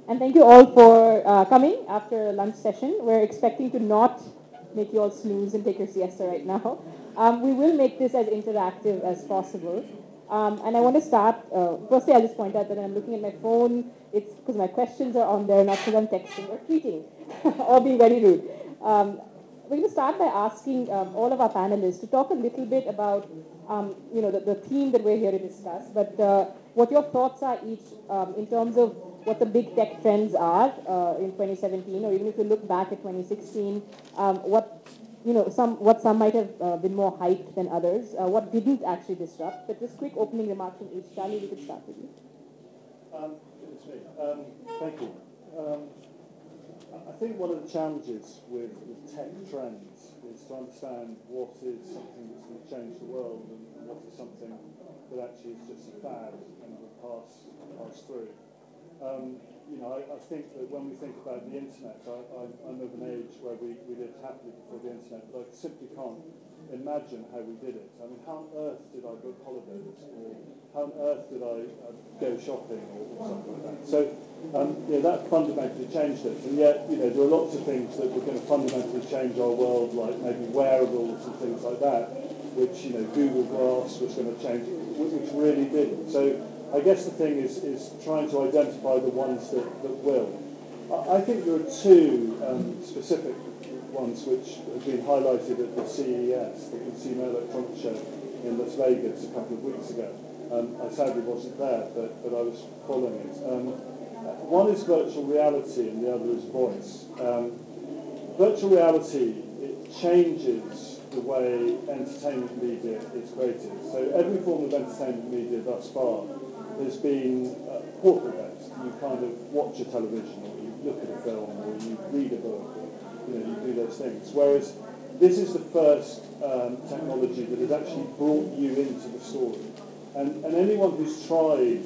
And thank you all for coming after a lunch session. We're expecting to not make you all snooze and take your siesta right now. We will make this as interactive as possible. And I want to start, firstly, I'll just point out that when I'm looking at my phone, it's because my questions are on there, not because I'm texting or tweeting or being very rude. We're going to start by asking all of our panelists to talk a little bit about, the theme that we're here to discuss, but what your thoughts are each in terms of what the big tech trends are in 2017, or even if you look back at 2016, what some might have been more hyped than others, what didn't actually disrupt. But just quick opening remarks from each. Charlie, we could start with you. It's me. Thank you. I think one of the challenges with tech trends is to understand what is something that's going to change the world and what is something that actually is just a fad and will pass through. I think that when we think about the internet, I'm of an age where we lived happily before the internet, but I simply can't imagine how we did it. I mean, how on earth did I book holidays, or how on earth did I go shopping, or something like that? So, that fundamentally changed it. And yet, there are lots of things that were going to fundamentally change our world, like maybe wearables and things like that, which, Google Glass was going to change, which really didn't. So I guess the thing is trying to identify the ones that will. I think there are two specific ones which have been highlighted at the CES, the Consumer Electronics Show in Las Vegas a couple of weeks ago. I sadly wasn't there, but I was following it. One is virtual reality and the other is voice. Virtual reality, it changes the way entertainment media is created. So every form of entertainment media thus far has been portal-based. You kind of watch a television, or you look at a film, or you read a book, or you do those things. Whereas this is the first technology that has actually brought you into the story. And anyone who's tried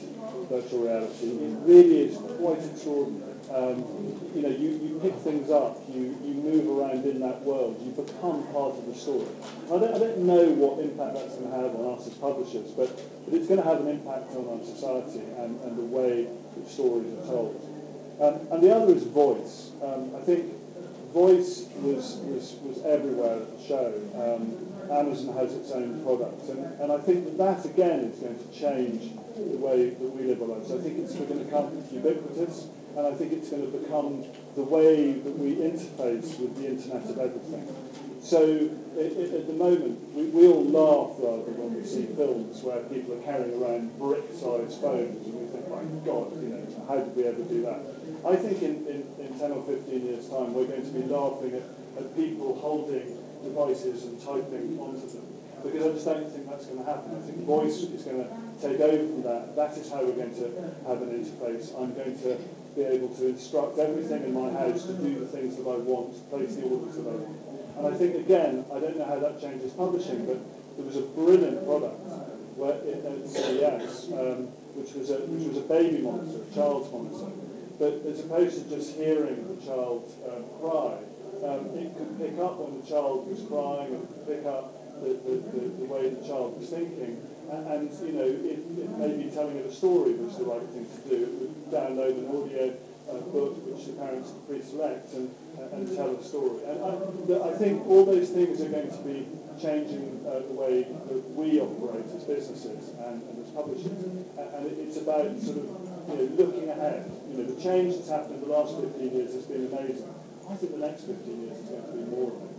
virtual reality, it really is quite extraordinary. You pick things up, you move around in that world, you become part of the story. I don't know what impact that's going to have on us as publishers, but it's going to have an impact on our society and the way that stories are told. And the other is voice. I think voice was everywhere at the show. Amazon has its own products, and I think that again is going to change the way that we live our lives. I think it's going to become ubiquitous, and I think it's going to become the way that we interface with the Internet of Everything. So at the moment, we all laugh rather when we see films where people are carrying around brick-sized phones, and we think, my God, how did we ever do that? I think in 10 or 15 years' time, we're going to be laughing at people holding devices and typing onto them, because I just don't think that's going to happen. I think voice is going to take over from that. That is how we're going to have an interface. I'm going to be able to instruct everything in my house to do the things that I want, place the orders that I want. And I think, again, I don't know how that changes publishing, but there was a brilliant product at CES, which was a baby monitor, a child's monitor. But as opposed to just hearing the child cry, it could pick up when the child was crying, and pick up the way the child was thinking. And if maybe telling it a story was the right thing to do, it would download an audio book which the parents could pre-select and tell a story. And I think all those things are going to be changing the way that we operate as businesses and as publishers. And it's about sort of looking ahead. The change that's happened in the last 15 years has been amazing. I think the next 15 years is going to be more of it.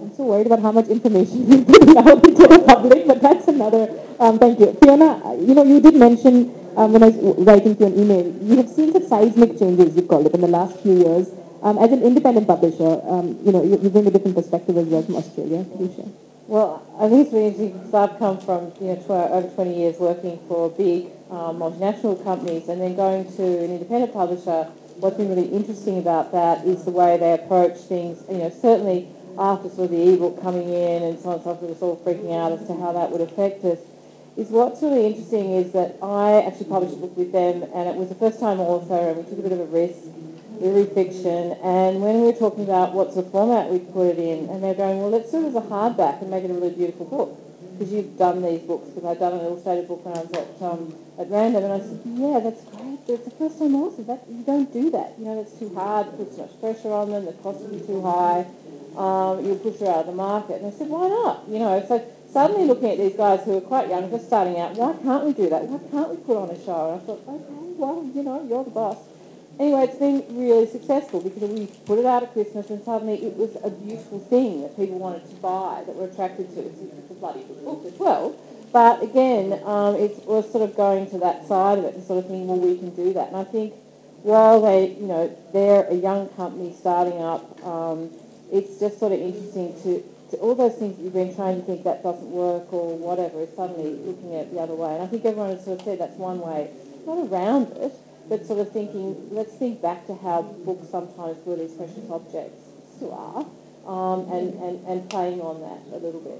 I'm so worried about how much information we put out into the public, but that's another. Thank you. Fiona, you did mention when I was writing to an email, you have seen some seismic changes, you called it, in the last few years. As an independent publisher, you bring a different perspective as well from Australia. Could you share? Well, I think it's really interesting because I've come from over 20 years working for big multinational companies, and then going to an independent publisher. What's been really interesting about that is the way they approach things. Certainly after sort of the ebook coming in and so on and so forth, us all freaking out as to how that would affect us. Is what's really interesting is that I actually published a book with them, and it was the first time author, and we took a bit of a risk. We read fiction, and when we were talking about what sort of format we'd put it in, and they're going, well, let's do it as a hardback and make it a really beautiful book. because you've done these books, because I'd done an illustrated book when I was at Random, and I said, yeah, that's great, but it's the first time authors, that you don't do that. You know, that's too hard, it puts too much pressure on them, the cost will be too high, you'll push her out of the market. And I said, why not? You know, so suddenly looking at these guys who are quite young, just starting out, why can't we do that? Why can't we put on a show? And I thought, okay, well, you know, you're the boss. Anyway, it's been really successful because we put it out at Christmas and suddenly it was a beautiful thing that people wanted to buy, that were attracted to. It's a bloody good book as well. But again, it was sort of going to that side of it and sort of thinking, well, we can do that. And I think while they're a young company starting up, it's just sort of interesting to all those things that you've been trying to think that doesn't work or whatever is suddenly looking at it the other way. And I think everyone has sort of said that's one way, not around it, but sort of thinking, let's think back to how books sometimes were these precious objects, still are, and playing on that a little bit.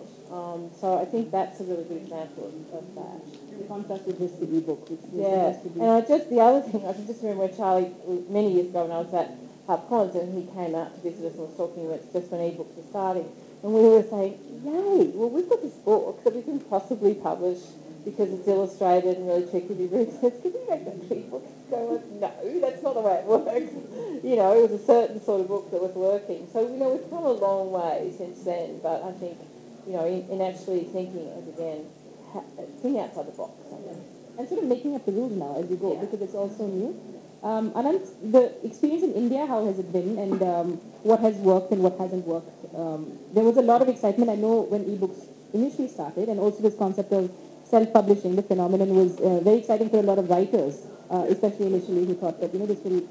So I think that's a really good example of that. The contrast with just the e-book, which yeah. And the other thing, I can just remember when Charlie, many years ago when I was at HarperCollins, and he came out to visit us and was talking about just when e-books were starting, and we were saying, yay, well, we've got this book that we can possibly publish because it's illustrated and really tricky, very expensive. Can we make that e-book? Go, no, that's not the way it works. You know, it was a certain sort of book that was working. So, you know, we've come a long way since then, but I think, you know, in actually thinking, again, thinking outside the box. And sort of making up the rules now as you go, Yeah. because it's also new. Ananth, the experience in India, how has it been, and what has worked and what hasn't worked? There was a lot of excitement, I know, when ebooks initially started, and also this concept of self-publishing, the phenomenon was very exciting for a lot of writers, especially initially, who thought that, you know, this will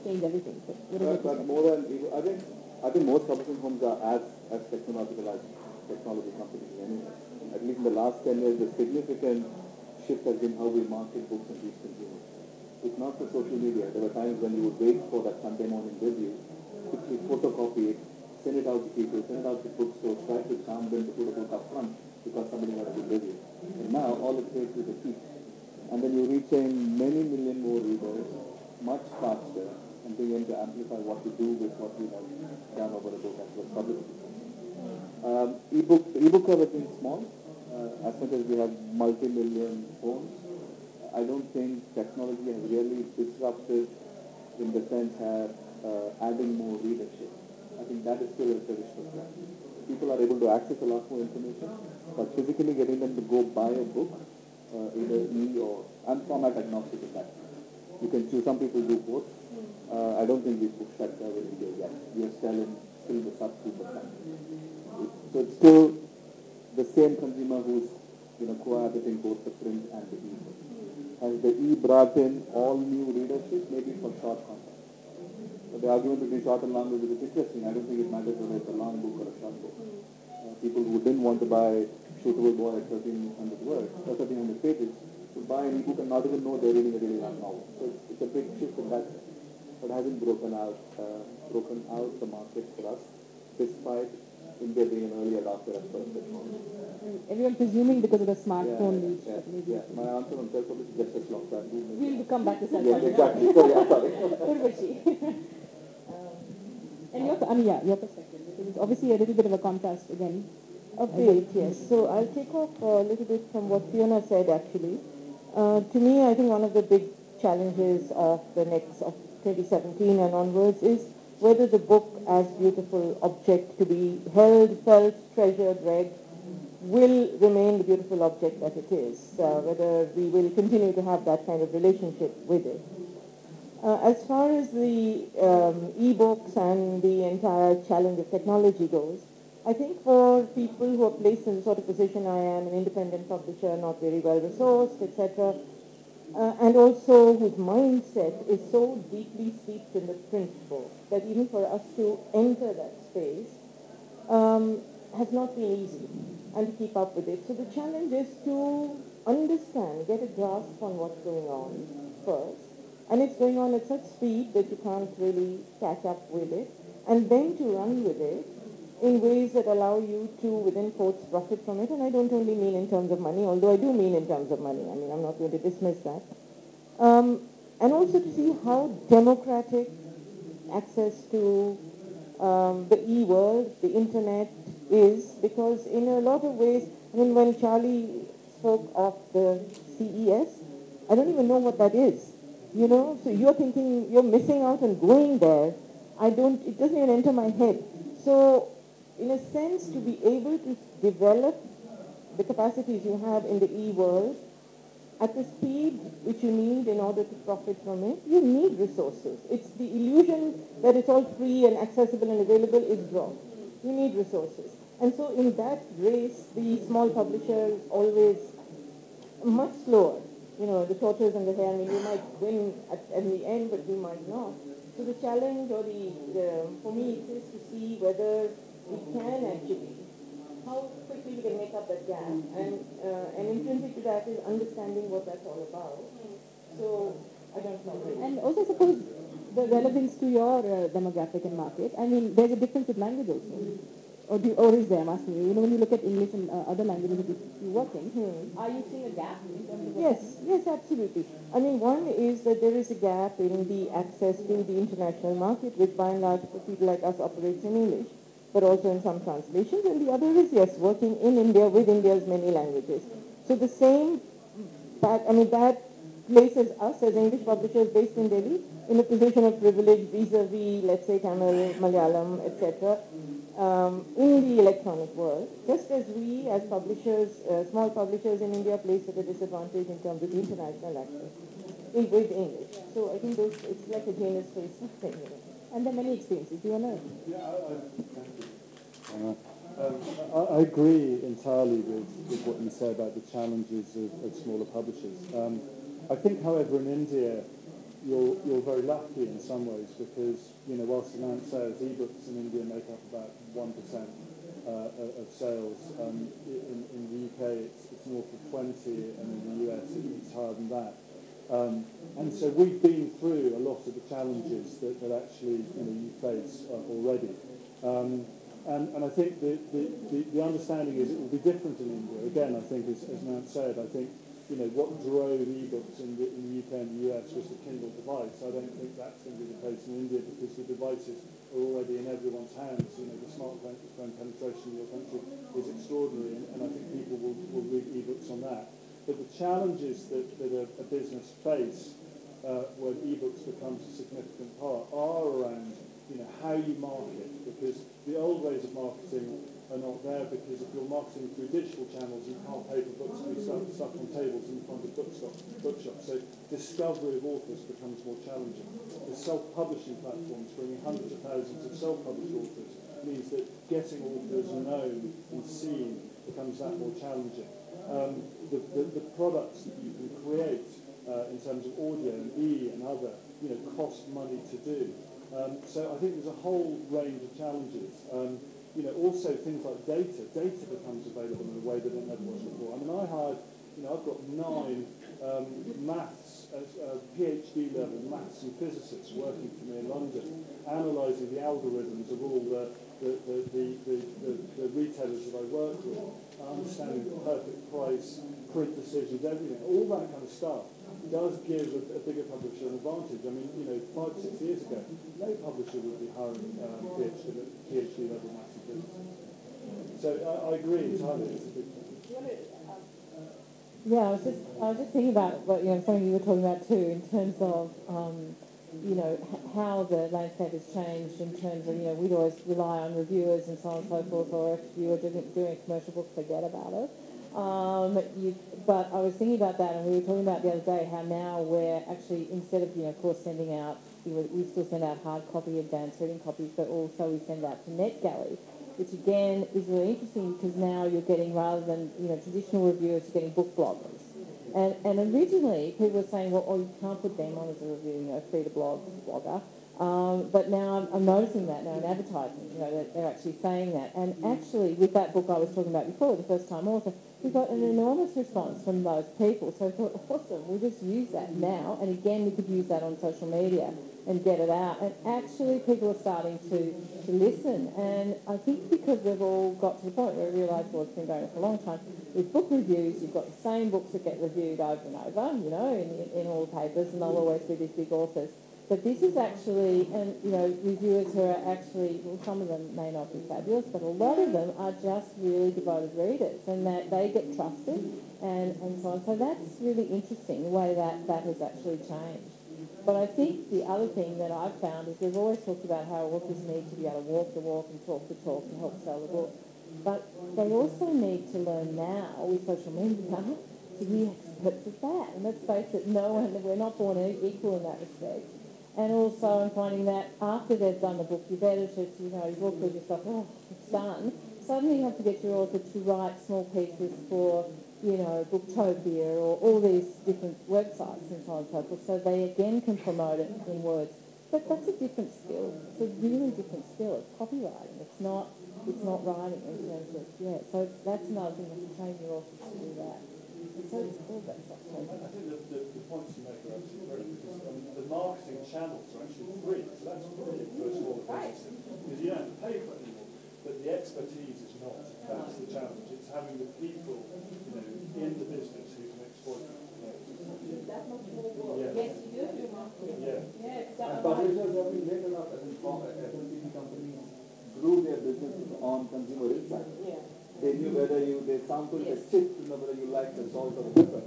change everything. So but more than, I think most publishing homes are as technological as technology companies anyway. At least in the last 10 years, the significant shift has been how we market books and reach consumers. It's not for social media. There were times when you would wait for that Sunday morning review, quickly photocopy it, send it out to people, send it out to bookstores, try to calm them to put a book up front because somebody got a good review. And now all it takes is a tweet. And then you're reaching many million more readers much faster and being able to amplify what to do with what you have done over a book as was published. Ebook has been small. As much as we have multi-million phones, I don't think technology has really disrupted in the sense of adding more readership. I think that is still a traditional trend. People are able to access a lot more information, but physically getting them to go buy a book, either or I'm format agnostic in that. You can choose. Some people do both. I don't think these books are will be there yet. We are still the sub 2%. So it's still the same consumer who's cohabiting both the print and the e-book. Has the brought in all new readership? Maybe for short content. But the argument between short and long is interesting. I don't think it matters whether it's a long book or a short book. People who didn't want to buy Shootable Boy at 1,300 words or 1,300 pages would buy an e-book and not even know they're reading a really long novel. So it's a big shift in that, but hasn't broken out the market for us, despite India being an early adopter as far as technology. Everyone presuming because of the smartphone reach. Yeah. My answer on self-publishing is just as long. We'll come back to Yeah, self-publishing. exactly. Sorry, I'm sorry. Urvashi. And your perspective, because it's obviously a little bit of a contrast again. A bit, yes. So I'll take off a little bit from what Fiona said, actually. To me, I think one of the big challenges of the next, of 2017 and onwards, is whether the book as beautiful object to be held, felt, treasured, read, will remain the beautiful object that it is, whether we will continue to have that kind of relationship with it. As far as the e-books and the entire challenge of technology goes, I think for people who are placed in the sort of position I am, an independent publisher, not very well resourced, etc., and also whose mindset is so deeply steeped in the print book that even for us to enter that space has not been easy, and to keep up with it. So the challenge is to understand, get a grasp on what's going on first, and it's going on at such speed that you can't really catch up with it, and then to run with it in ways that allow you to, within quotes, profit from it. And I don't only mean in terms of money, although I do mean in terms of money. I mean, I'm not going to dismiss that. And also to see how democratic access to the e-world, the internet is, because in a lot of ways, I mean, when Charlie spoke of the CES, I don't even know what that is. You know, so you're thinking you're missing out on going there. It doesn't even enter my head. So, in a sense, to be able to develop the capacities you have in the e-world at the speed which you need in order to profit from it, you need resources. It's the illusion that it's all free and accessible and available is wrong. You need resources. And so in that race, the small publisher is always much slower. You know, the tortoise and the hare, I mean, you might win at the end, but you might not. So the challenge or for me, it is to see whether we can actually, how quickly we can make up that gap. And intrinsic to that is understanding what that's all about. So I don't know. And also, suppose the relevance to your demographic and market. I mean, there's a difference with language also. Or is there, I'm asking you. You know, when you look at English and other languages that you work in, are you seeing a gap in terms of Yes, absolutely. I mean, one is that there is a gap in the access to the international market, which by and large for people like us operates in English, but also in some translations. And the other is, yes, working in India with India's many languages. So the same, that places us as English publishers based in Delhi in a position of privilege vis-a-vis, let's say, Tamil, Malayalam, etc., in the electronic world, just as we as publishers, small publishers in India, place at a disadvantage in terms of international access with English. So I think it's like a Janus face thing. You know. And there are many experiences. Do you want to? Yeah, I agree entirely with what you say about the challenges of smaller publishers. I think, however, in India, you're very lucky in some ways because, you know, whilst Ananth says ebooks in India make up about 1% of sales, in the UK it's north of 20, and in the US it's higher than that. And so we've been through a lot of the challenges that actually, you know, you face already. And I think the understanding is it will be different in India. Again, I think, as Ananth said, I think, you know, what drove ebooks in the UK and the US was the Kindle device. I don't think that's going to be the case in India because the devices are already in everyone's hands. You know, the smartphone penetration in your country is extraordinary, and I think people will read ebooks on that. But the challenges that a business face when ebooks becomes a significant part are around, you know, how you market, because the old ways of marketing are not there, because if you're marketing through digital channels, you can't pay for books to be stuck on tables in front of bookshops. So discovery of authors becomes more challenging. The self-publishing platforms bringing hundreds of thousands of self-published authors means that getting authors known and seen becomes that more challenging. The products that you can create in terms of audio and and other, you know, cost money to do. So I think there's a whole range of challenges. You know, also things like data. Data becomes available in a way that it never was before. I mean, I've got 9 maths, PhD level maths and physicists working for me in London, analysing the algorithms of all the retailers that I work with, understanding the perfect price, print decisions, everything, all that kind of stuff does give a bigger publisher an advantage. I mean, you know, 5-6 years ago, no publisher would be hiring PhD level maths and physics. So I agree entirely. It's a big thing. Yeah, I was just thinking about what, you know, something you were talking about too, in terms of you know, how the landscape has changed in terms of, you know, we'd always rely on reviewers and so on and so forth, or if you were doing a commercial book, forget about it. But I was thinking about that, and we were talking about the other day how now we're actually, instead of, you know, of course, sending out, we still send out hard copy, advanced reading copies, but also we send out to NetGalley, which again is really interesting because now you're getting, rather than, you know, traditional reviewers, you're getting book bloggers. And originally people were saying, well, oh, you can't put them on as a review, you know, free to blogger. But now I'm noticing that now in advertising, you know, that they're actually saying that. And actually, with that book I was talking about before, the first time author, we got an enormous response from those people. So I thought, awesome, we'll just use that now. And again, we could use that on social media and get it out. And actually, people are starting to listen. And I think because we've all got to the point where we realise, well, it's been going on for a long time, with book reviews, you've got the same books that get reviewed over and over, you know, in all the papers, and they'll always be these big authors. But this is actually, and reviewers who are actually, well, some of them may not be fabulous, but a lot of them are just really devoted readers, and that they get trusted and so on. So that's really interesting, the way that has actually changed. But I think the other thing that I've found is we've always talked about how authors need to be able to walk the walk and talk the talk to help sell the book. But they also need to learn now with social media to be experts at that. And let's face it, we're not born equal in that respect. And also I'm finding that after they've done the book, you've edited, you've walked through your stuff, it's done. Suddenly you have to get your author to write small pieces for, Booktopia or all these different websites and so on and so forth. So they again can promote it in words. But that's a different skill. It's a really different skill. It's copywriting. It's not writing in terms of, So that's another thing, to train your authors to do that. And so it's called that stuff. I think the points you make are absolutely brilliant, because the marketing channels are actually free, so that's brilliant for small businesses, because you don't have to pay for it anymore. But the expertise is not. That's the challenge. It's having the people, in the business who can exploit it. That much more work. Yeah. Yes, you do. Yeah. And publishers have been late enough, as in FMCG companies grew their businesses on consumer insight. Yeah. They knew whether they sampled the chip to know whether you like the salt or the pepper.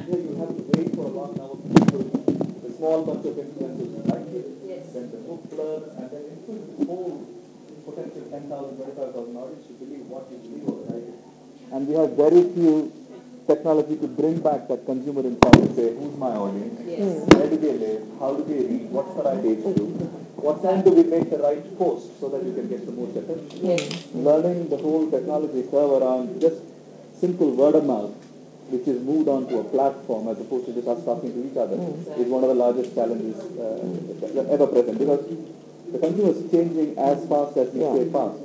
Here you have to wait for a long hour for people, a small bunch of influencers who like it, then the book blurb, and then into the whole potential 10,000, 25,000 audience to believe what you believe or like it. And we have very few technology to bring back that consumer insight and say, who's my audience? Where do they live? How do they read? What's the right age group? What time do we make the right post so that you can get the most attention? Learning the whole technology curve around just simple word of mouth, which is moved on to a platform as opposed to just us talking to each other, is one of the largest challenges ever present, because the consumer is changing as fast as we stay fast.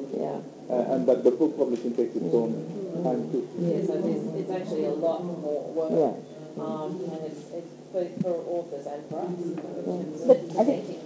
And that the book publishing takes its own time too. So it's actually a lot more work. And it's for authors and for us. But I think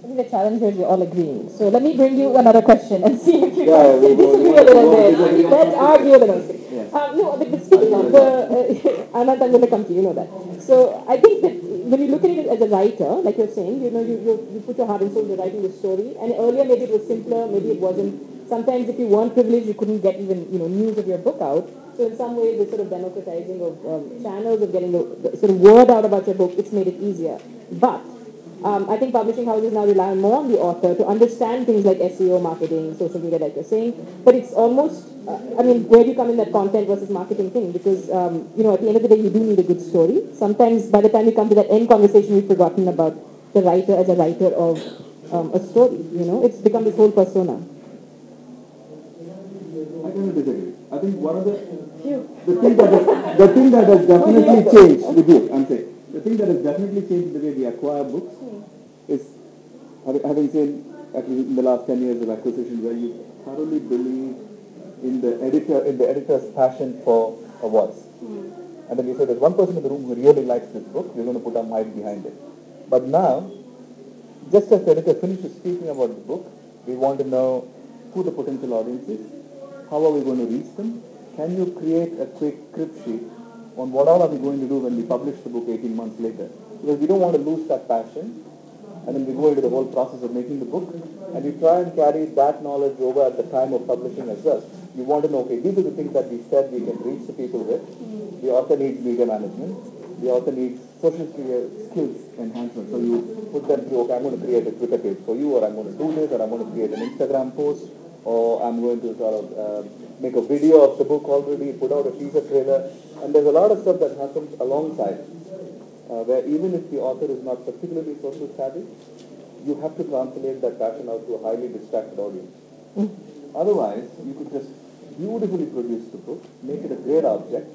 the challenge here is we're all agreeing. So let me bring you another question and see if you guys can disagree a little bit. Let's argue a little bit. No, but speaking of Ananth, I'm going to come to you, that. So I think that when you look at it as a writer, like you're saying, you put your heart and soul into writing the story. And earlier maybe it was simpler, maybe it wasn't. Sometimes if you weren't privileged, you couldn't get even news of your book out. So in some ways, this sort of democratizing of channels of getting the sort of word out about your book, it's made it easier. But I think publishing houses now rely more on the author to understand things like SEO, marketing, social media, like you're saying. But it's almost, where do you come in that content versus marketing thing? Because, at the end of the day, you do need a good story. Sometimes by the time you come to that end conversation, we've forgotten about the writer as a writer of a story. It's become this whole persona. I cannot disagree. I think one of the thing that has definitely changed with you, I'm saying, the thing that has definitely changed the way we acquire books is having seen actually in the last 10 years of acquisition where you thoroughly believe in the editor's passion for a voice. And then you say there's one person in the room who really likes this book, we're going to put our might behind it. But now, just as the editor finishes speaking about the book, we want to know who the potential audience is, how are we going to reach them, can you create a quick crib sheet on what all are we going to do when we publish the book 18 months later? Because we don't want to lose that passion, and then we go into the whole process of making the book, and you try and carry that knowledge over at the time of publishing as well. You want to know, okay, these are the things that we said we can reach the people with. The author needs media management. The author needs social skills enhancement. So you put them through, okay, I'm going to create a Twitter page for you, or I'm going to do this, or I'm going to create an Instagram post, or I'm going to sort of make a video of the book already, put out a teaser trailer. And there's a lot of stuff that happens alongside, where even if the author is not particularly social savvy, you have to translate that passion out to a highly distracted audience. Otherwise, you could just beautifully produce the book, make it a great object,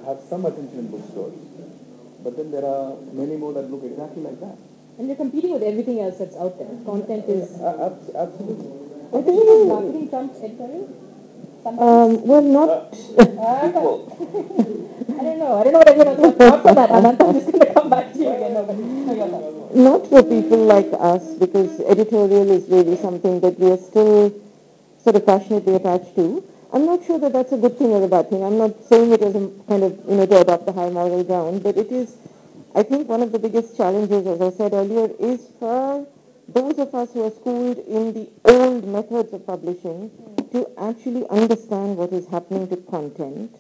have some attention in bookstores. But then there are many more that look exactly like that. And you're competing with everything else that's out there. Content is... Absolutely. I think marketing trumps editorial? Well, not... I don't know what everyone thoughts on that. Ananth, I'm just going to come back to you again. Not for people like us, because editorial is really something that we are still sort of passionately attached to. I'm not sure that that's a good thing or a bad thing. I'm not saying it as a kind of, to adopt the high moral ground, but it is I think one of the biggest challenges, as I said earlier, is for those of us who are schooled in the old methods of publishing to actually understand what is happening to content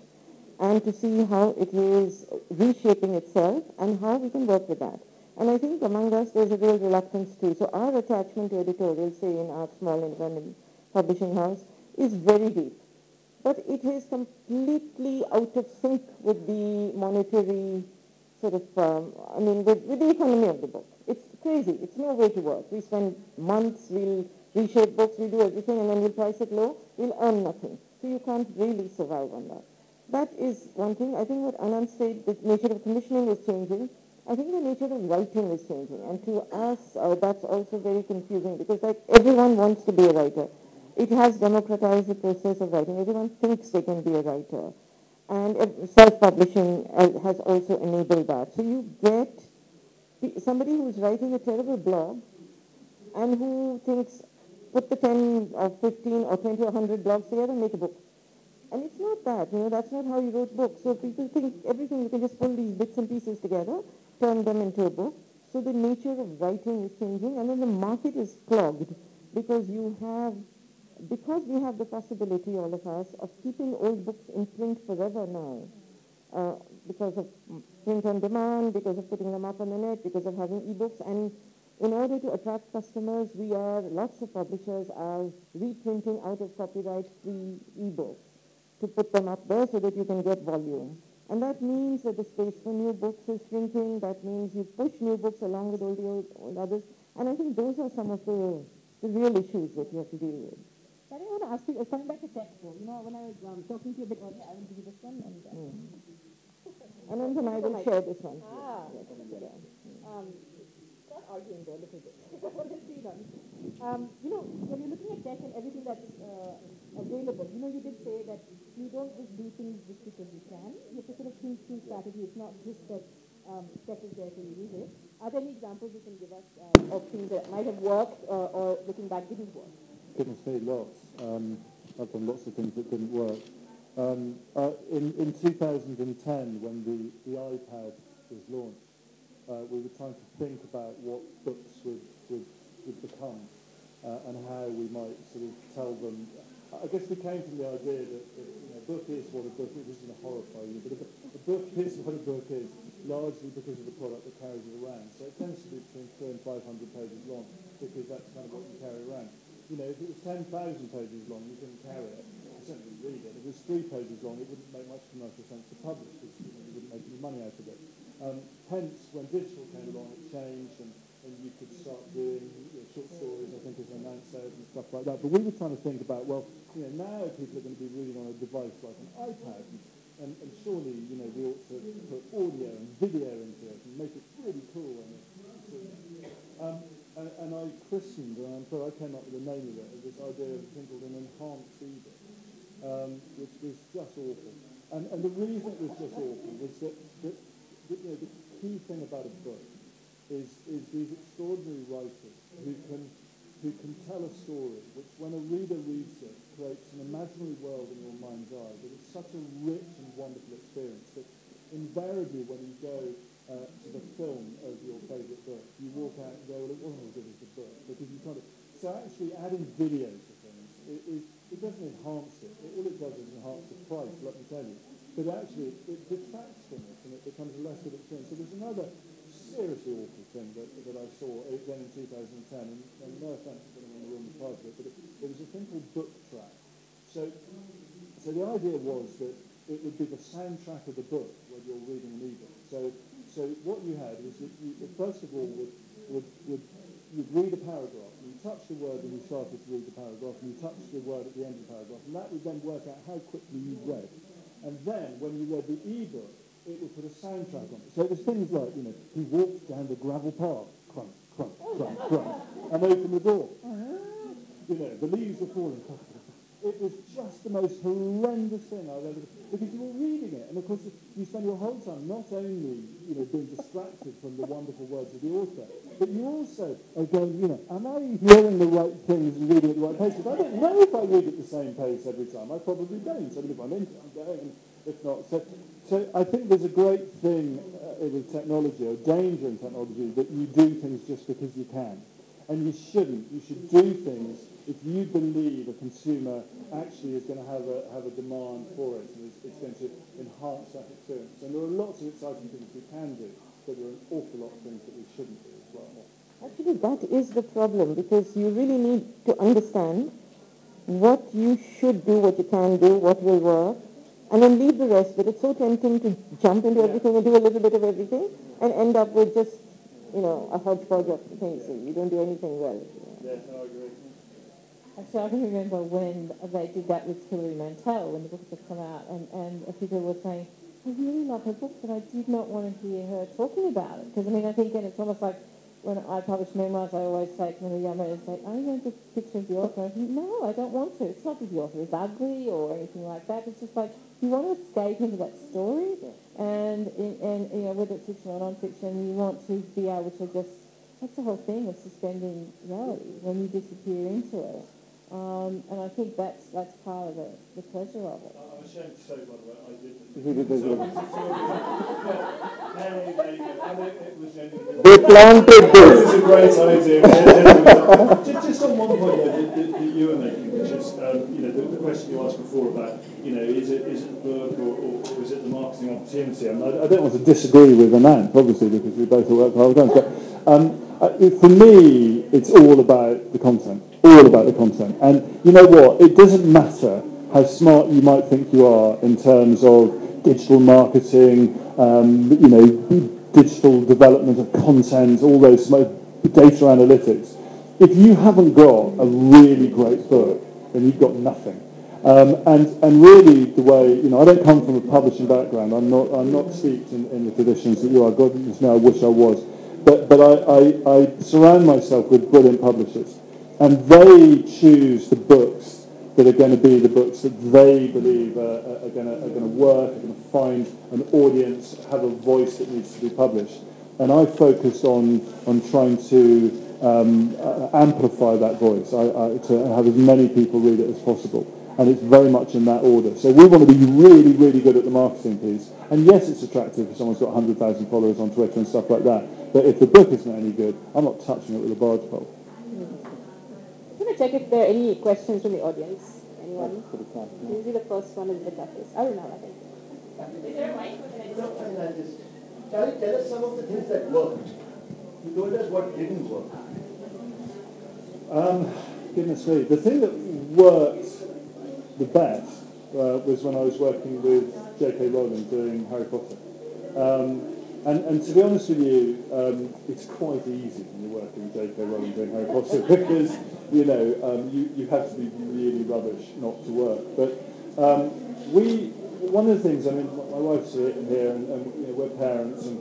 and to see how it is reshaping itself and how we can work with that. And I think among us there's a real reluctance too. So our attachment to editorial, say in our small independent publishing house, is very deep. But it is completely out of sync with the monetary sort of, with the economy of the book. It's crazy. It's no way to work. We spend months, we'll reshape books, we'll do everything, and then we'll price it low, we'll earn nothing. So you can't really survive on that. That is one thing. I think what Ananth said, the nature of commissioning is changing. I think the nature of writing is changing. And to us, that's also very confusing because like everyone wants to be a writer. It has democratized the process of writing. Everyone thinks they can be a writer. And self-publishing has also enabled that. So you get somebody who's writing a terrible blog and who thinks, put the 10 or 15 or 20 or 100 blogs together and make a book. And it's not that, that's not how you wrote books. So people think everything, you can just pull these bits and pieces together, turn them into a book. So the nature of writing is changing, and then the market is clogged because we have the possibility, all of us, of keeping old books in print forever now. Because of print on demand, because of putting them up on the net, because of having ebooks. And in order to attract customers, lots of publishers are reprinting out of copyright-free ebooks to put them up there so that you can get volume. And that means that the space for new books is shrinking. That means you push new books along with all the old others. And I think those are some of the real issues that you have to deal with. I want to ask you, coming back to text, though, when I was talking to you a bit earlier, I will give you this one. And then I will share this one. Start arguing though a little bit. Let's see then. When you're looking at tech and everything that's available, you did say that you don't just do things just because you can. You have to sort of think through strategy. It's not just that tech is there to use it. Are there any examples you can give us of things that might have worked or looking back didn't work? Goodness me, lots. I've done lots of things that didn't work. In 2010, when the iPad was launched, we were trying to think about what books would become and how we might sort of tell them. I guess we came from the idea that a book is what a book is. This is going to horrify you, but a book is what a book is, largely because of the product that carries it around. So it tends to be between 300 and 500 pages long, because that's kind of what you carry around. If it was 10,000 pages long, you couldn't carry it. You certainly read it. If it was 3 pages long, it wouldn't make much commercial sense to publish, because you wouldn't make any money out of it. Hence, when digital came along, it changed, and you could start doing short stories, I think, as Ananth said, and stuff like that. But we were trying to think about, now people are going to be reading on a device like an iPad, and surely, we ought to put audio and video into it and make it really cool. And I christened, I came up with the name of it, this idea of a thing called an enhanced ebook, which was just awful. And the reason it was just awful was that the key thing about a book is these extraordinary writers who can tell a story which, when a reader reads it, creates an imaginary world in your mind's eye. But it's such a rich and wonderful experience that invariably when you go to the film of your favourite book, you walk out and go, well, it wasn't as good as the book, because you kind of... So actually adding video to things, it doesn't enhance it. All it does is enhance the price, let me tell you. But actually it detracts from it, and it becomes a less good experience. So there's another seriously awful thing that I saw again in 2010, and no offence to anyone in the room was part of it, but it was a thing called Book Track. So the idea was that it would be the soundtrack of the book when you're reading an ebook. So what you had was that you first of all you'd read a paragraph, and you touched the word when you started to read the paragraph, and you touched the word at the end of the paragraph, and that would then work out how quickly you read. And then when you read the ebook, it would put a soundtrack on it. So it was things like, he walked down the gravel path, crunch, crunch, crunch, crunch, and opened the door. The leaves were falling. It was just the most horrendous thing I've ever... Because you were reading it, and of course you spend your whole time not only, being distracted from the wonderful words of the author, but you also are going, am I hearing the right things and reading at the right pace? Because I don't know if I read at the same pace every time. I probably don't. I mean, if I'm into it, I'm going, and if not... So I think there's a great thing with technology, or danger in technology, that you do things just because you can. And you shouldn't. You should do things if you believe a consumer actually is going to have a demand for it, and it's going to enhance that experience. And there are lots of exciting things we can do, but there are an awful lot of things that we shouldn't do as well. Actually, that is the problem, because you really need to understand what you should do, what you can do, what will work, and then leave the rest. But it's so tempting to jump into everything and do a little bit of everything and end up with just, a hodgepodge of things. So you don't do anything well. Yeah, no, I agree. Actually, I can remember when they did that with Hilary Mantel, when the books had come out, and people were saying, I really love her books, but I did not want to hear her talking about it. Because, I think, and it's almost like when I publish memoirs, I always say to the young men, are you going to picture of the author? I think, no, I don't want to. It's not that the author is ugly or anything like that. It's just like, you want to escape into that story, and whether it's fiction or non-fiction, you want to be able to just, that's the whole thing of suspending reality, when you disappear into it. And I think that's part of the pleasure of it. I'm ashamed to say, by the way, I did. He did this. It was genuinely. They planted this. It was a great idea. Just on one point that you were making, which is, the question you asked before about, is it the book or is it the marketing opportunity? And I don't want to disagree with Ananth, obviously, because we both work hard times. But for me, it's all about the content. All about the content. And you know what? It doesn't matter how smart you might think you are in terms of digital marketing, digital development of content, all those data analytics. If you haven't got a really great book, then you've got nothing. And really, the way I don't come from a publishing background. I'm not steeped in the traditions that you are. God knows now, I wish I was. But I surround myself with brilliant publishers, and they choose the books that are going to be the books that they believe are going to work, are going to find an audience, have a voice that needs to be published. And I focused on trying to amplify that voice, to have as many people read it as possible. And it's very much in that order. So we want to be really, really good at the marketing piece. And yes, it's attractive if someone's got 100,000 followers on Twitter and stuff like that. But if the book isn't any good, I'm not touching it with a barge pole. I'm going to check if there are any questions from the audience. Anyone? Usually the first one is the toughest. I don't know, I think. Is there a mic? Tell us some of the things that worked. You told us what didn't work. Goodness me. The thing that worked the best was when I was working with J.K. Rowling doing Harry Potter. And to be honest with you, it's quite easy when you're working with J.K. Rowling doing Harry Potter because, you have to be really rubbish not to work. But one of the things, my wife's sitting here and we're parents, and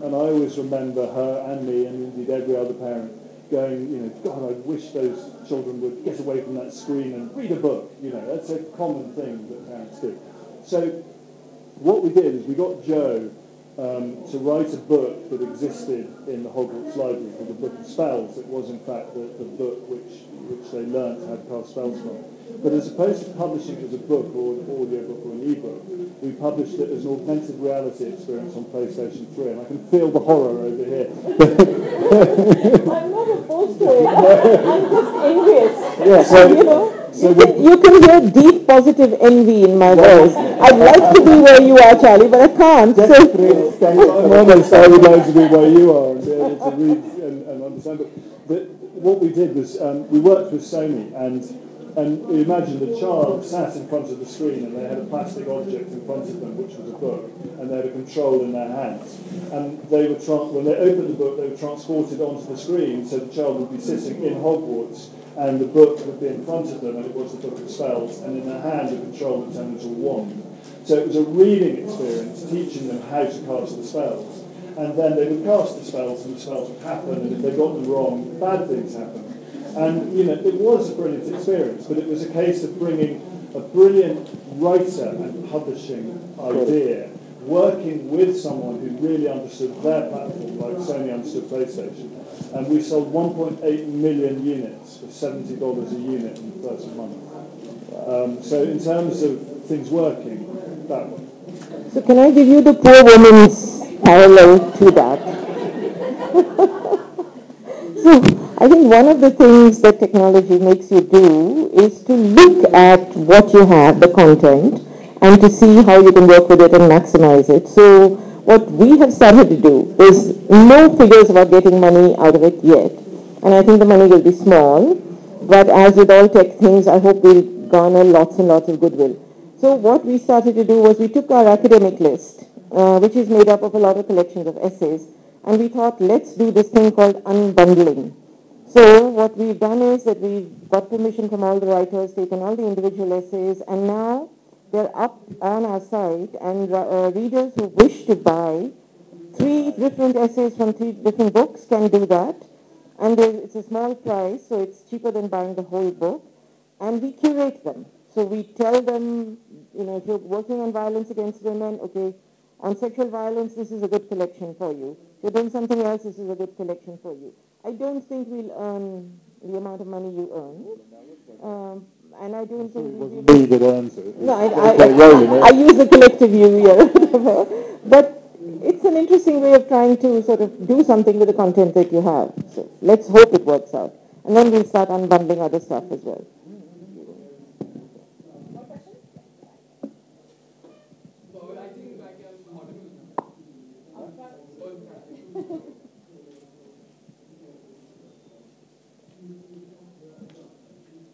I always remember her and me and indeed every other parent going, God, I wish those children would get away from that screen and read a book. That's a common thing that parents do. So what we did is we got Joe to write a book that existed in the Hogwarts Library called the Book of Spells. It was in fact the book which they learnt how to cast spells from. But as opposed to publishing it as a book or an audio book or an e-book, we published it as an augmented reality experience on PlayStation 3, and I can feel the horror over here. I'm not opposed to it. I'm just envious. Yeah, You can hear deep positive envy in my voice. I'd like to be where you are, Charlie, but I can't. I'm honest, I would like to be where you are and be able to read and understand. But what we did was we worked with Sony, and you imagine the child sat in front of the screen and they had a plastic object in front of them, which was a book, and they had a control in their hands. And they were when they opened the book, they were transported onto the screen, so the child would be sitting in Hogwarts, and the book would be in front of them, and it was the Book of Spells, and in their hand the control would turn into a wand. So it was a reading experience, teaching them how to cast the spells. And then they would cast the spells, and the spells would happen, and if they got them wrong, bad things happened. And, it was a brilliant experience, but it was a case of bringing a brilliant writer and publishing idea, working with someone who really understood their platform, like Sony understood PlayStation. And we sold 1.8 million units for $70 a unit in the first month. So in terms of things working, that one. So can I give you the poor woman's parallel to that. So I think one of the things that technology makes you do is to look at what you have, the content, and to see how you can work with it and maximize it. So what we have started to do is no figures about getting money out of it yet. And I think the money will be small, but as with all tech things, I hope we'll garner lots and lots of goodwill. So what we started to do was we took our academic list, which is made up of a lot of collections of essays, and we thought, let's do this thing called unbundling. So what we've done is that we've got permission from all the writers, taken all the individual essays, and now they're up on our site, and readers who wish to buy 3 different essays from 3 different books can do that. And it's a small price, so it's cheaper than buying the whole book. And we curate them. So we tell them, if you're working on violence against women, okay, on sexual violence, this is a good collection for you. If you're doing something else, this is a good collection for you. I don't think we'll earn the amount of money you earn. And I don't think it wasn't me that earns it. No, I use the collective you here. But it's an interesting way of trying to sort of do something with the content that you have. So let's hope it works out. And then we'll start unbundling other stuff as well.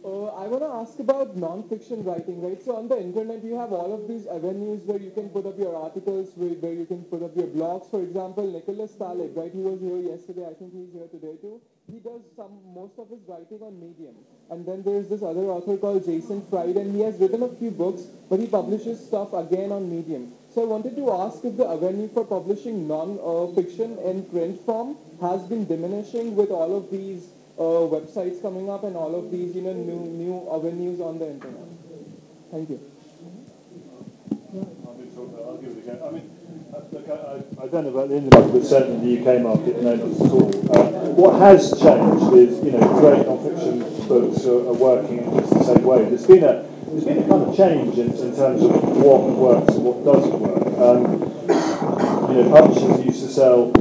I want to ask about non-fiction writing, right? So on the internet, you have all of these avenues where you can put up your articles, where you can put up your blogs. For example, Nicholas Taleb, right? He was here yesterday. I think he's here today too. He does most of his writing on Medium. And then there's this other author called Jason Fried, and he has written a few books, but he publishes stuff again on Medium. So I wanted to ask if the avenue for publishing non-fiction in print form has been diminishing with all of these websites coming up and all of these, new avenues on the internet. Thank you. I'll give it a go. I mean, look, I don't know about the Indian market, but certainly the UK market, no, not at all. What has changed is, great non-fiction books are working in just the same way. There's been a kind of change in terms of what works and what doesn't work. Publishers used to sell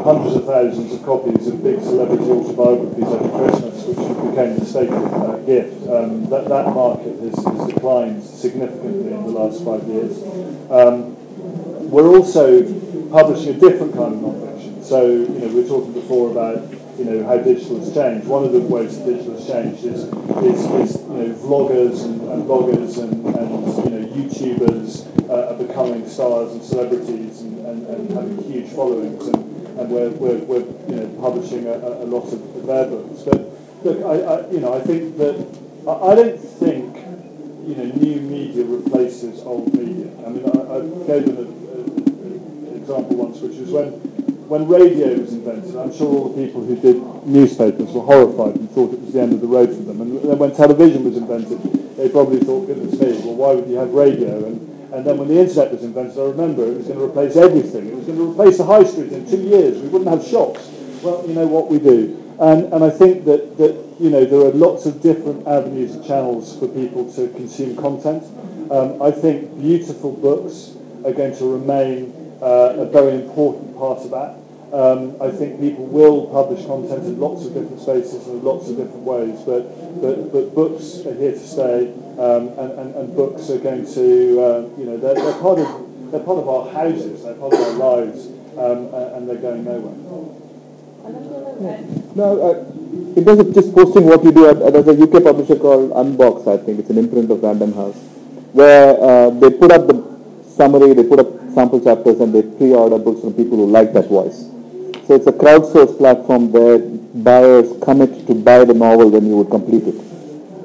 hundreds of thousands of copies of big celebrity autobiographies over Christmas, which became the staple gift. That market has declined significantly in the last 5 years. We're also publishing a different kind of non-fiction. So, we were talking before about, how digital has changed. One of the ways that digital has changed is vloggers and bloggers and YouTubers are becoming stars and celebrities and having huge followings. And we're publishing a lot of their books. But look, I think that I don't think new media replaces old media. I mean, I gave them an example once, which was when radio was invented. I'm sure all the people who did newspapers were horrified and thought it was the end of the road for them. And then when television was invented, they probably thought, goodness me, well, why would you have radio? And then when the internet was invented, I remember it was going to replace everything. It was going to replace the high street in 2 years. We wouldn't have shops. Well, you know what we do. And I think that there are lots of different avenues and channels for people to consume content. I think beautiful books are going to remain a very important part of that. I think people will publish content in lots of different spaces and in lots of different ways, but books are here to stay, and books are going to, they're part of our houses, they're part of our lives, and they're going nowhere. No, in terms of just posting what you do, there's a UK publisher called Unbox, I think. It's an imprint of Random House, where they put up the summary, they put up sample chapters, and they pre-order books from people who like that voice. So it's a crowdsourced platform where buyers commit to buy the novel when you would complete it.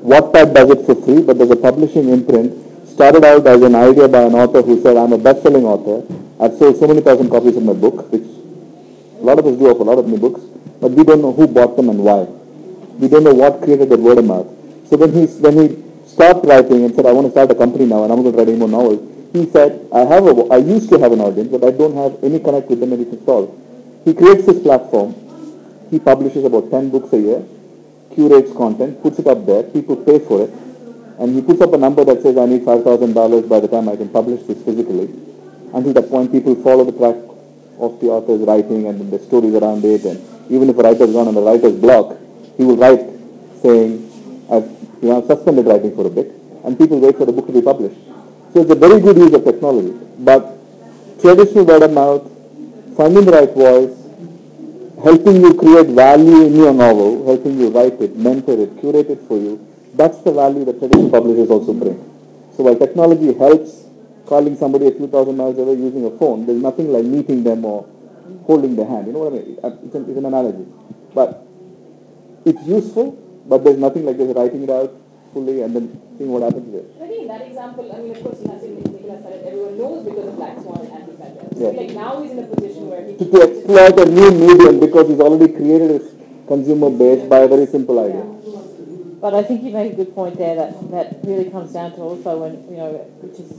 Wattpad does it for free, but there's a publishing imprint. Started out as an idea by an author who said, I'm a best-selling author. I've sold so many thousand copies of my book, which a lot of us do of a lot of new books, but we don't know who bought them and why. We don't know what created that word of mouth. So when he stopped writing and said, I want to start a company now and I'm going to write any more novels, he said, I used to have an audience, but I don't have any connect with them and it's installed. He creates this platform. He publishes about 10 books a year, curates content, puts it up there, people pay for it, and he puts up a number that says, I need $5,000 by the time I can publish this physically. Until that point, people follow the track of the author's writing and the stories around it. And even if a writer's gone on the writer's block, he will write saying, I've suspended writing for a bit, and people wait for the book to be published. So it's a very good use of technology. But traditional word of mouth, finding the right voice, helping you create value in your novel, helping you write it, mentor it, curate it for you, that's the value that traditional publishers also bring. So while technology helps calling somebody a few thousand miles away using a phone, there's nothing like meeting them or holding their hand. You know what I mean? It's an analogy. But it's useful, but there's nothing like just writing it out fully and then seeing what happens there. I think in that example, I mean, of course, Nicholas said it, everyone knows because of Black Swan and Anti-Fragile. So Yeah. like now he's in a position where he To exploit a new medium because he's already created his consumer base by a very simple idea. But I think you make a good point there that really comes down to also when, which is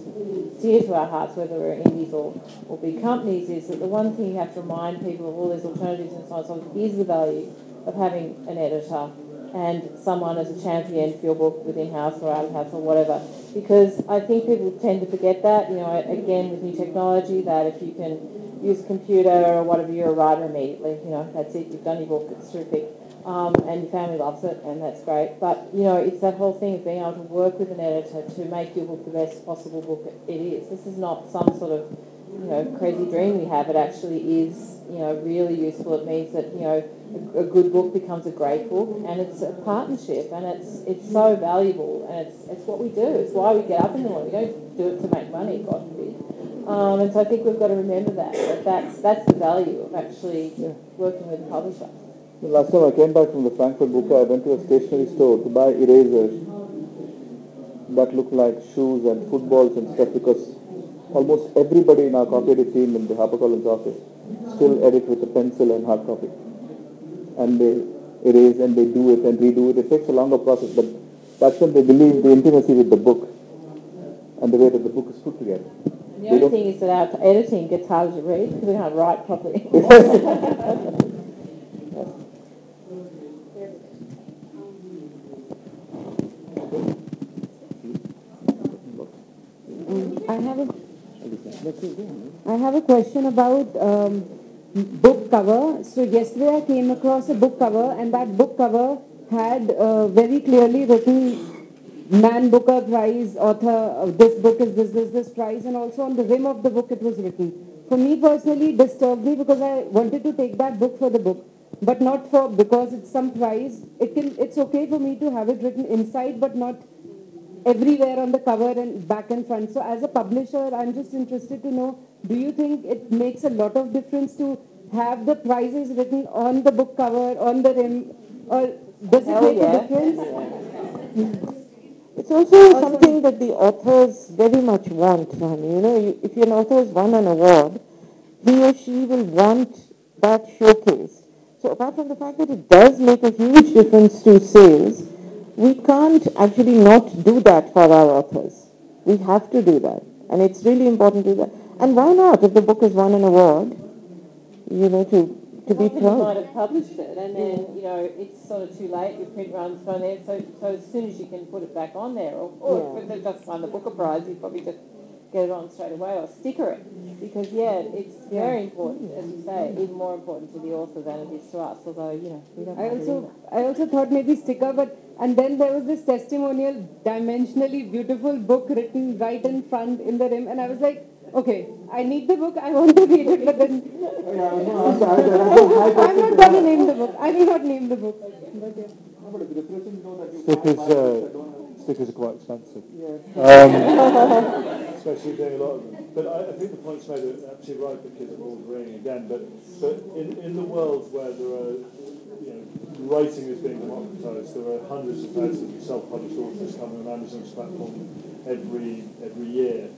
dear to our hearts, whether we're indies or big companies, is that the one thing you have to remind people of all these alternatives and so on is the value of having an editor and someone as a champion for your book within house or out of house or whatever. Because I think people tend to forget that, again with new technology, that if you can use a computer or whatever, you're a writer immediately. That's it, you've done your book, it's terrific. And your family loves it, and that's great. But, it's that whole thing of being able to work with an editor to make your book the best possible book it is. This is not some sort of, crazy dream we have. It actually is, really useful. It means that, a good book becomes a great book, and it's a partnership, and it's so valuable, and it's what we do. It's why we get up in the morning. We don't do it to make money, God forbid. And so I think we've got to remember that's the value of actually working with a publisher. The last time I came back from the Frankfurt book, I went to a stationery store to buy erasers that looked like shoes and footballs and stuff, because almost everybody in our copy-editing team in the HarperCollins office still edit with a pencil and hard copy. And they erase and they do it and redo it. It takes a longer process, but that's when they believe the intimacy with the book and the way that the book is put together. The only thing is that our editing gets harder to read because we can't write properly. I have a question about book cover. So yesterday I came across a book cover, and that book cover had very clearly written Man Booker Prize, author, this book is this prize, and also on the rim of the book it was written. For me personally, it disturbed me because I wanted to take that book for the book, but not because it's some prize. It's okay for me to have it written inside, but not everywhere on the cover and back and front. So as a publisher, I'm just interested to know, do you think it makes a lot of difference to have the prizes written on the book cover, on the rim, or does it make a difference? It's also something that the authors very much want, Rani. If an author has won an award, he or she will want that showcase. So apart from the fact that it does make a huge difference to sales, we can't actually not do that for our authors. We have to do that. And it's really important to do that. And why not, if the book has won an award, to be proud. You might have published it, and then, it's sort of too late, your print run's gone there, so as soon as you can put it back on there, or if they just won the Booker Prize, you probably just get it on straight away, or sticker it. Because, it's very important, as you say, even more important to the author than it is to us, although, we don't I also thought maybe sticker, and then there was this testimonial, dimensionally beautiful book written right in front in the rim, and I was like, okay, I need the book, I want to read it, but then I'm not going to name the book. I will not name the book. Stickers are quite expensive. Especially doing a lot of them. But I think the point's made are absolutely right, because of all the ringing again. But in the world where there are, writing is being democratized, there are hundreds of thousands of self-published authors coming on Amazon's platform every year.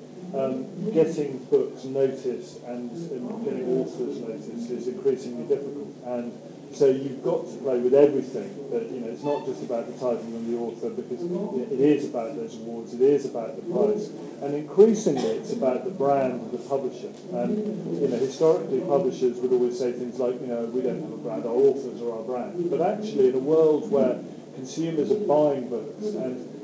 Getting books noticed and getting authors noticed is increasingly difficult, and so you've got to play with everything. But it's not just about the title and the author, because it is about those awards, it is about the prize, and increasingly it's about the brand of the publisher. And historically publishers would always say things like, we don't have a brand, our authors are our brand. But actually, in a world where consumers are buying books,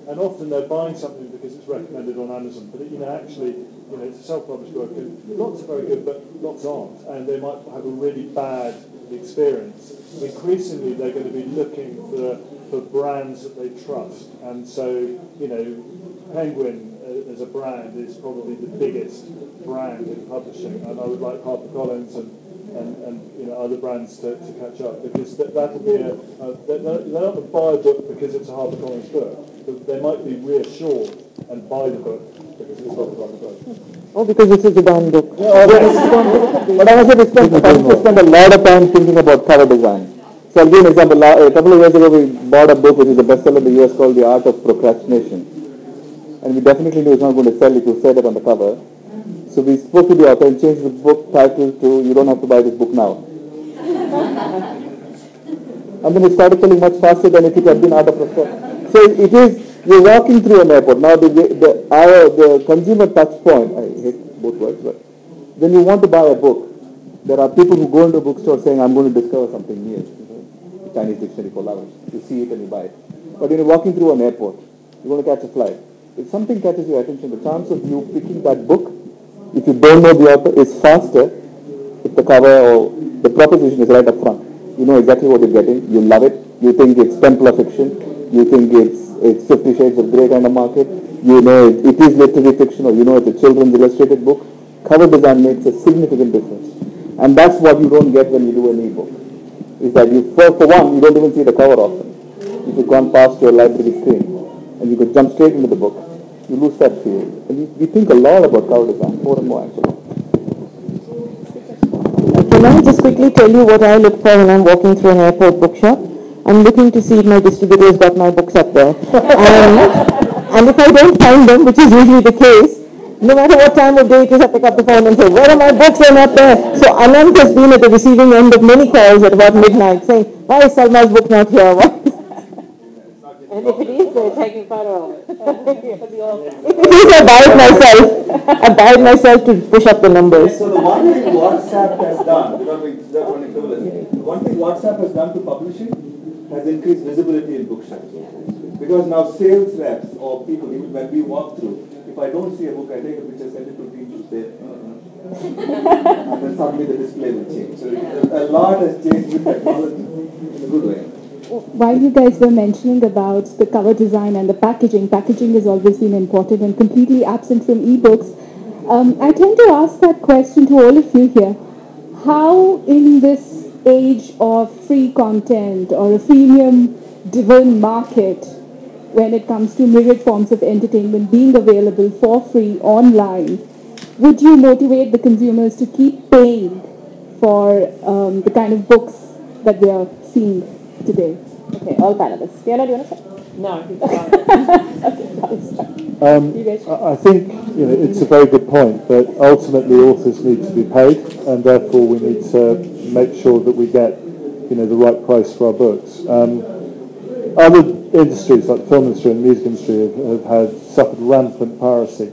and often they're buying something because it's recommended on Amazon, but actually it's a self-published book, and lots are very good, but lots aren't, and they might have a really bad experience. Increasingly, they're going to be looking for brands that they trust, and so, Penguin as a brand is probably the biggest brand in publishing, and I would like HarperCollins and other brands to catch up, because that'll be they're not going to buy a book because it's a HarperCollins book, but they might be reassured and buy the book because it's a HarperCollins book. Oh, because this is a damn book. But I also spend a lot of time thinking about cover design. So I'll give an example. A couple of years ago, we bought a book which is a bestseller in the US called The Art of Procrastination. And we definitely knew it's not going to sell if you said it on the cover. So we spoke to the author and changed the book title to "You Don't Have to Buy This Book Now." And then it started selling much faster than if it had been Art of Procrastination. So it is, you're walking through an airport. Now the consumer touch point, I hate both words, but when you want to buy a book, there are people who go into a bookstore saying, I'm going to discover something new. Chinese dictionary for lovers. You see it and you buy it. But when you're walking through an airport, you want to catch a flight. If something catches your attention, the chance of you picking that book, if you don't know the author, is faster if the cover or the proposition is right up front. You know exactly what you're getting. You love it. You think it's Temple of Fiction. You think it's 50 Shades of Grey kind of market. You know it is literary fiction, or you know it's a children's illustrated book. Cover design makes a significant difference. And that's what you don't get when you do an e-book. Is that for one, you don't even see the cover often. If you've gone past your library screen and you could jump straight into the book, you lose that feel. And we think a lot about cover design, more and more actually. Can I just quickly tell you what I look for when I'm walking through an airport bookshop? I'm looking to see if my distributor's got my books up there. And if I don't find them, which is usually the case, no matter what time of day it is, I pick up the phone and say, where are my books? They're not there. So Ananth has been at the receiving end of many calls at about midnight saying, why is Salma's book not here? And if it is, they're taking photo of it. If it is, I buy it myself. I buy it myself to push up the numbers. So the one thing WhatsApp has done, without running frivolous, the one thing WhatsApp has done to publishing has increased visibility in bookshops. Because now sales reps or people, even when we walk through, if I don't see a book, I take a picture, send it to people to say, and then suddenly the display will change. So a lot has changed with technology in a good way. While you guys were mentioning about the cover design and the packaging has always been important and completely absent from ebooks. I tend to ask that question to all of you here. How in this age of free content or a freemium-driven market, when it comes to myriad forms of entertainment being available for free online, would you motivate the consumers to keep paying for the kind of books that they are seeing today? Okay, all panelists. Fiona, do you want to say? No. I think it's a very good point, but ultimately authors need to be paid, and therefore we need to make sure that we get the right price for our books. Other industries like the film industry and the music industry have suffered rampant piracy,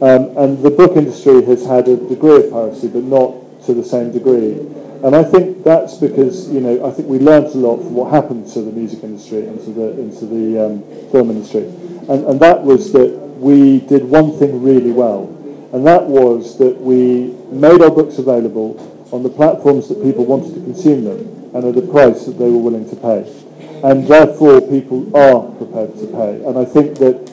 and the book industry has had a degree of piracy, but not to the same degree. And I think that's because I think we learnt a lot from what happened to the music industry and to the film industry, and that was that we did one thing really well, and that was that we made our books available on the platforms that people wanted to consume them and at a price that they were willing to pay, and therefore people are prepared to pay. And I think that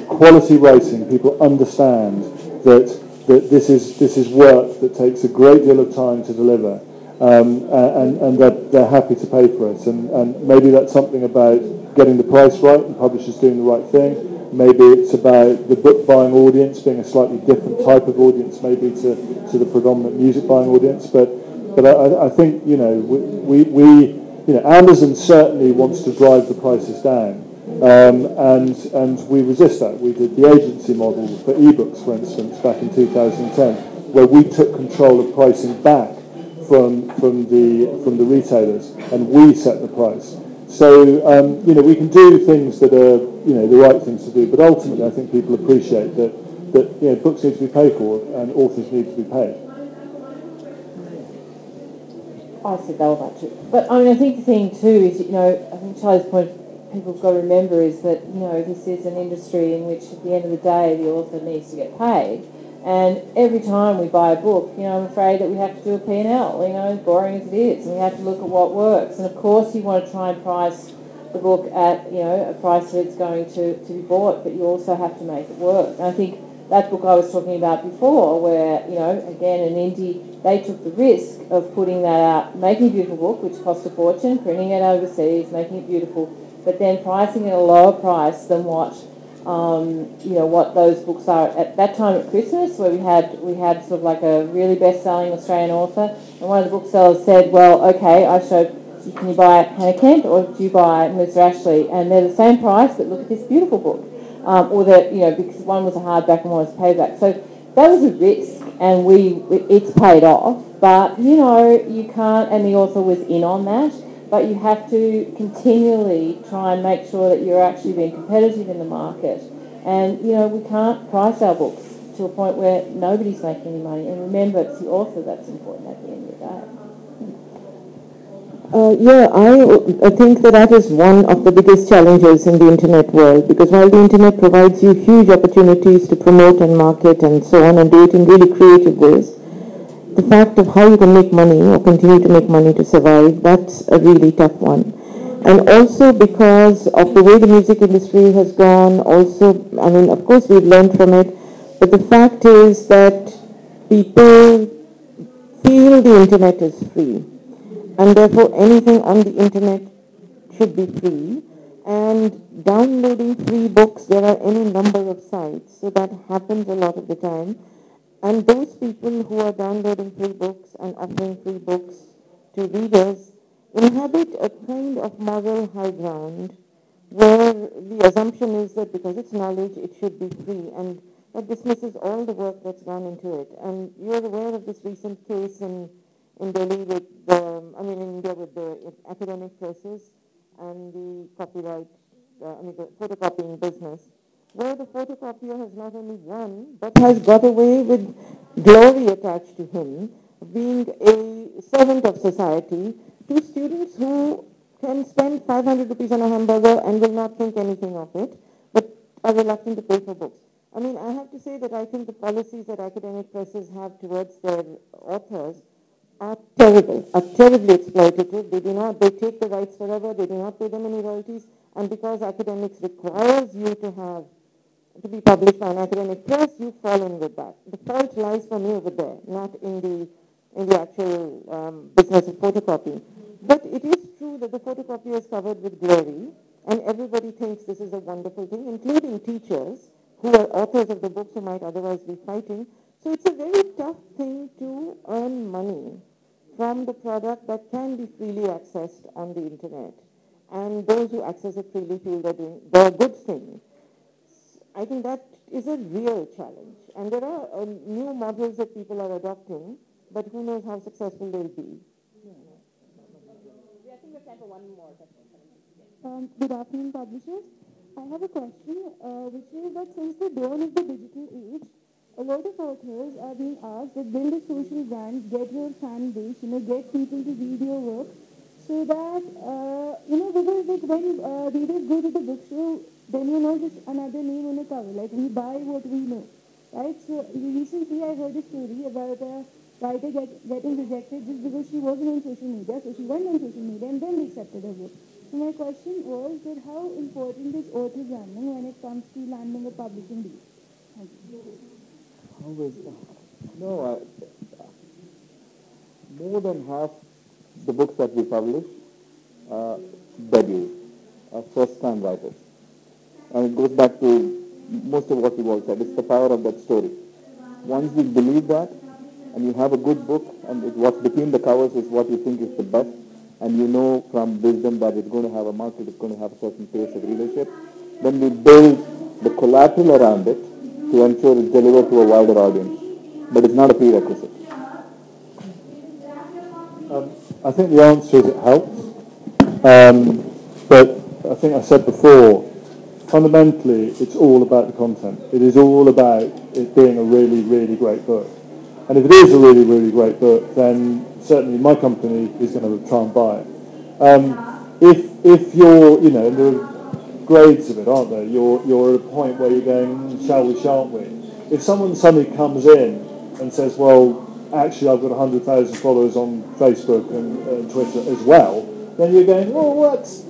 quality writing, people understand that this is work that takes a great deal of time to deliver. And they're happy to pay for it, and maybe that's something about getting the price right and publishers doing the right thing. Maybe it's about the book buying audience being a slightly different type of audience, maybe to the predominant music buying audience. But I think Amazon certainly wants to drive the prices down, and we resist that. We did the agency model for ebooks, for instance, back in 2010, where we took control of pricing back from the retailers, and we set the price. So we can do things that are the right things to do, but ultimately I think people appreciate that books need to be paid for and authors need to be paid. I said that about you. But I think the thing too is I think Charlie's point people have got to remember is that this is an industry in which at the end of the day the author needs to get paid, And every time we buy a book, I'm afraid that we have to do a P&L, as boring as it is, and we have to look at what works. And of course you want to try and price the book at, a price that's going to be bought, but you also have to make it work. And I think that book I was talking about before, where, again, an indie, they took the risk of putting that out, making a beautiful book, which cost a fortune, printing it overseas, making it beautiful, but then pricing it at a lower price than what what those books are at that time at Christmas, where we had sort of like a really best-selling Australian author, and one of the booksellers said, well, okay, I showed, can you buy Hannah Kent or do you buy Mr. Ashley? And they're the same price, but look at this beautiful book. Or that, because one was a hardback and one was a paperback. So that was a risk, and it's paid off, but, you can't, and the author was in on that, but you have to continually try and make sure that you're actually being competitive in the market. And, we can't price our books to a point where nobody's making any money. And remember, it's the author that's important at the end of the day. I think that is one of the biggest challenges in the internet world, because while the internet provides you huge opportunities to promote and market and so on and do it in really creative ways, the fact of how you can make money or continue to make money to survive, that's a really tough one. And also because of the way the music industry has gone, of course we've learned from it, but the fact is that people feel the internet is free, and therefore anything on the internet should be free. And downloading free books, there are any number of sites, so that happens a lot of the time. And those people who are downloading free books and offering free books to readers inhabit a kind of moral high ground where the assumption is that because it's knowledge, it should be free, and that dismisses all the work that's gone into it. And you're aware of this recent case in Delhi with in India with the academic presses and the copyright, the photocopying business, where the photocopier has not only won, but has got away with glory attached to him, being a servant of society to students who can spend 500 rupees on a hamburger and will not think anything of it, but are reluctant to pay for books. I have to say that I think the policies that academic presses have towards their authors are terrible, are terribly exploitative. They take the rights forever, they do not pay them any royalties, and because academics requires you to be published by an academic press, you fall in with that. The fault lies for me over there, not in the actual business of photocopying. But it is true that the photocopier is covered with glory, and everybody thinks this is a wonderful thing, including teachers who are authors of the books who might otherwise be fighting. So it's a very tough thing to earn money from the product that can be freely accessed on the internet. And those who access it freely feel they're doing a good thing. I think that is a real challenge. And there are new models that people are adopting, but who knows how successful they'll be. I think we have time for one more question. Good afternoon, publishers. I have a question, which is that since the dawn of the digital age, a lot of authors are being asked to build a social brand, get your fan base, get people to read your work, so that, because when readers go to the bookstore, then you're not just another name on a cover, like we buy what we know, right? So recently I heard a story about a writer getting rejected just because she wasn't on social media, so she went on social media and then they accepted her book. So my question was that how important is author branding when it comes to landing a publishing deal? Thank you. More than half the books that we publish debut, first-time writers. And it goes back to most of what we've all said. It's the power of that story. Once we believe that, and you have a good book, and what's between the covers is what you think is the best, and you know from wisdom that it's going to have a market, it's going to have a certain pace of readership, then we build the collateral around it to ensure it's delivered to a wider audience. But it's not a prerequisite. I think the answer is it helps. But I think I said before, fundamentally, it's all about the content. It is all about it being a really, really great book. And if it is a really, really great book, then certainly my company is going to try and buy it. If you're, there are grades of it, aren't there? You're at a point where you're going, shall we, shan't we? if someone suddenly comes in and says, well, actually I've got 100,000 followers on Facebook and Twitter as well, then you're going, well, that's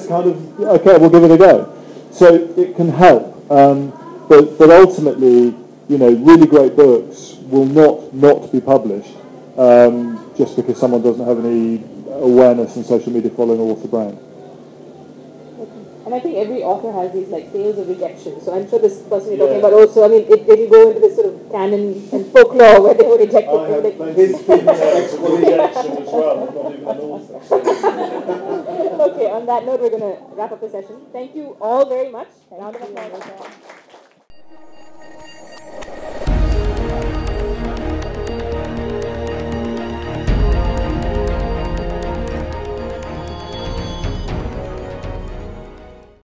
kind of, okay, we'll give it a go. So it can help. But ultimately, really great books will not be published just because someone doesn't have any awareness and social media following or author brand. And I think every author has these like tales of rejection. So I'm sure this person you're talking about also, I mean, it'll go into this sort of canon and folklore where they were rejected. I have plenty of tales of rejection as well. I'm not even an author. Okay, on that note, we're going to wrap up the session. Thank you all very much. Round of applause.